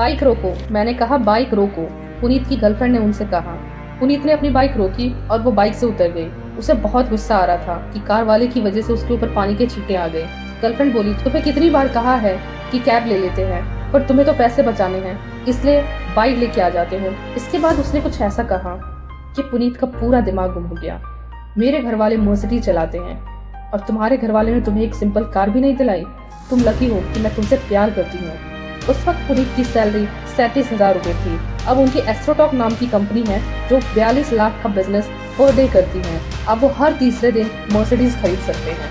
Bike रोको। मैंने कहा बाइक रोको। पुनीत की गर्लफ्रेंड ने उनसे कहा। पुनीत ने अपनी बाइक रोकी और वो बाइक से उतर गई। उसे बहुत गुस्सा आ रहा था कि कार वाले की वजह से उसके ऊपर पानी के छींटे आ गए। गर्लफ्रेंड बोली, तुम्हें कितनी बार कहा है कि कैब ले लेते हैं, पर तुम्हें तो पैसे बचाने हैं, इसलिए बाइक लेके आ जाते हो। इसके बाद उसने कुछ ऐसा कहा कि पुनीत का पूरा दिमाग गुम हो गया। मेरे घर वाले मर्सिडीज चलाते हैं और तुम्हारे घर वाले ने तुम्हें एक सिंपल कार भी नहीं दिलाई। तुम लकी हो कि मैं तुमसे प्यार करती हूँ। उस वक्त पुनीत की सैलरी 37,000 रुपए थी। अब उनकी एस्ट्रोटॉक नाम की कंपनी है जो 42 लाख का बिजनेस पर डे करती है। अब वो हर तीसरे दिन मर्सिडीज खरीद सकते हैं।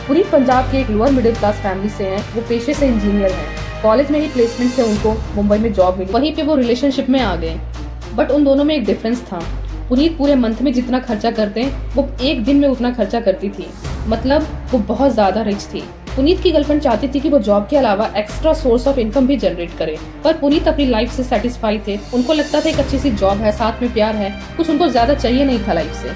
पुनीत पंजाब के एक लोअर मिडिल क्लास फैमिली से हैं। वो पेशे से इंजीनियर हैं। कॉलेज में ही प्लेसमेंट से उनको मुंबई में जॉब मिली। वहीं पे वो रिलेशनशिप में आ गए। बट उन दोनों में एक डिफरेंस था। पुनीत पूरे मंथ में जितना खर्चा करते वो एक दिन में उतना खर्चा करती थी। मतलब वो बहुत ज्यादा रिच थी। पुनीत की गर्लफ्रेंड चाहती थी कि वो जॉब के अलावा एक्स्ट्रा सोर्स ऑफ इनकम भी जनरेट करे, पर पुनीत अपनी लाइफ से सेटिस्फाई थे। उनको लगता था एक अच्छी सी जॉब है, साथ में प्यार है, कुछ उनको ज्यादा चाहिए नहीं था लाइफ से।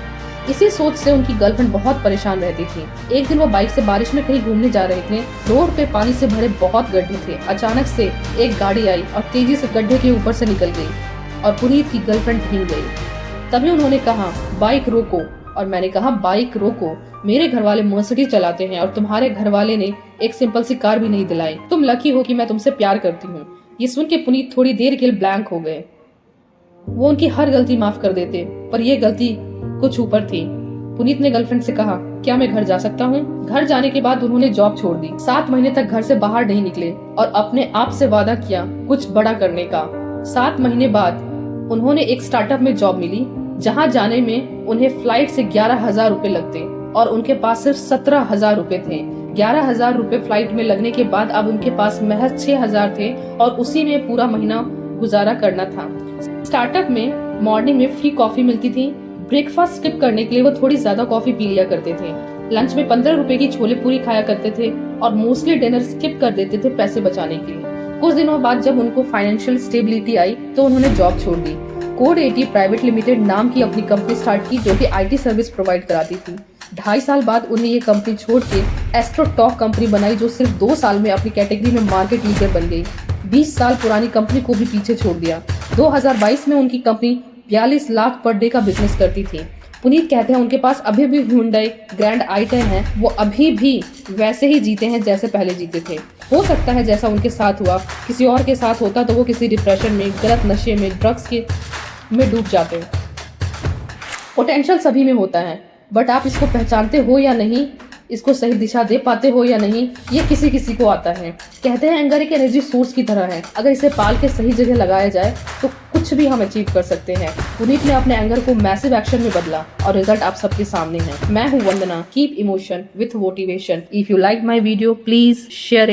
इसी सोच से उनकी गर्लफ्रेंड बहुत परेशान रहती थी। एक दिन वो बाइक से बारिश में कहीं घूमने जा रहे थे। रोड पे पानी से भरे बहुत गड्ढे थे। अचानक से एक गाड़ी आई और तेजी से गड्ढे के ऊपर से निकल गई और पुनीत की गर्लफ्रेंड भीग गई। तभी उन्होंने कहा बाइक रोको, और मैंने कहा बाइक रोको। मेरे घर वाले मर्सिडीज चलाते हैं और तुम्हारे घर वाले ने एक सिंपल सी कार भी नहीं दिलाई। तुम लकी हो कि मैं तुमसे प्यार करती हूँ। ये सुन के पुनीत थोड़ी देर के लिए ब्लैंक हो गए। वो उनकी हर गलती माफ कर देते, पर यह गलती कुछ ऊपर थी। पुनीत ने गर्लफ्रेंड से कहा, क्या मैं घर जा सकता हूँ? घर जाने के बाद उन्होंने जॉब छोड़ दी। 7 महीने तक घर से बाहर नहीं निकले और अपने आप से वादा किया कुछ बड़ा करने का। 7 महीने बाद उन्होंने एक स्टार्टअप में जॉब मिली, जहाँ जाने में उन्हें फ्लाइट से 11,000 रुपए लगते और उनके पास सिर्फ 17,000 रुपए थे। 11,000 रुपए फ्लाइट में लगने के बाद अब उनके पास महज 6,000 थे और उसी में पूरा महीना गुजारा करना था। स्टार्टअप में मॉर्निंग में फ्री कॉफी मिलती थी। ब्रेकफास्ट स्किप करने के लिए वो थोड़ी ज्यादा कॉफी पी लिया करते थे। लंच में 15 रुपए की छोले पूरी खाया करते थे और मोस्टली डिनर स्किप कर देते थे पैसे बचाने के लिए। कुछ दिनों बाद जब उनको फाइनेंशियल स्टेबिलिटी आई तो उन्होंने जॉब छोड़ दी। कोड 80 प्राइवेट लिमिटेड नाम की अपनी कंपनी स्टार्ट की जो कि आईटी सर्विस प्रोवाइड कराती थी। 2.5 साल बाद उन्हें ये कंपनी छोड़ के एस्ट्रोटॉक कंपनी बनाई जो सिर्फ 2 साल में अपनी कैटेगरी में मार्केट लीडर बन गई। 20 साल पुरानी कंपनी को भी पीछे छोड़ दिया। 2022 में उनकी कंपनी 42 लाख पर डे का बिजनेस करती थी। पुनीत कहते हैं उनके पास अभी भी Hyundai ग्रैंड i10 है। वो अभी भी वैसे ही जीते हैं जैसे पहले जीते थे। हो सकता है जैसा उनके साथ हुआ किसी और के साथ होता तो वो किसी डिप्रेशन में, गलत नशे में, ड्रग्स के में डूब जाते। पोटेंशियल सभी में होता है, बट आप इसको पहचानते हो या नहीं, इसको सही दिशा दे पाते हो या नहीं, ये किसी किसी को आता है। कहते हैं एंगर एक एनर्जी सोर्स की तरह है, अगर इसे पाल के सही जगह लगाया जाए तो कुछ भी हम अचीव कर सकते हैं। पुनीत ने अपने एंगर को मैसिव एक्शन में बदला और रिजल्ट आप सबके सामने है। मैं हूँ Vandana. Keep emotion with motivation. If you like my video please share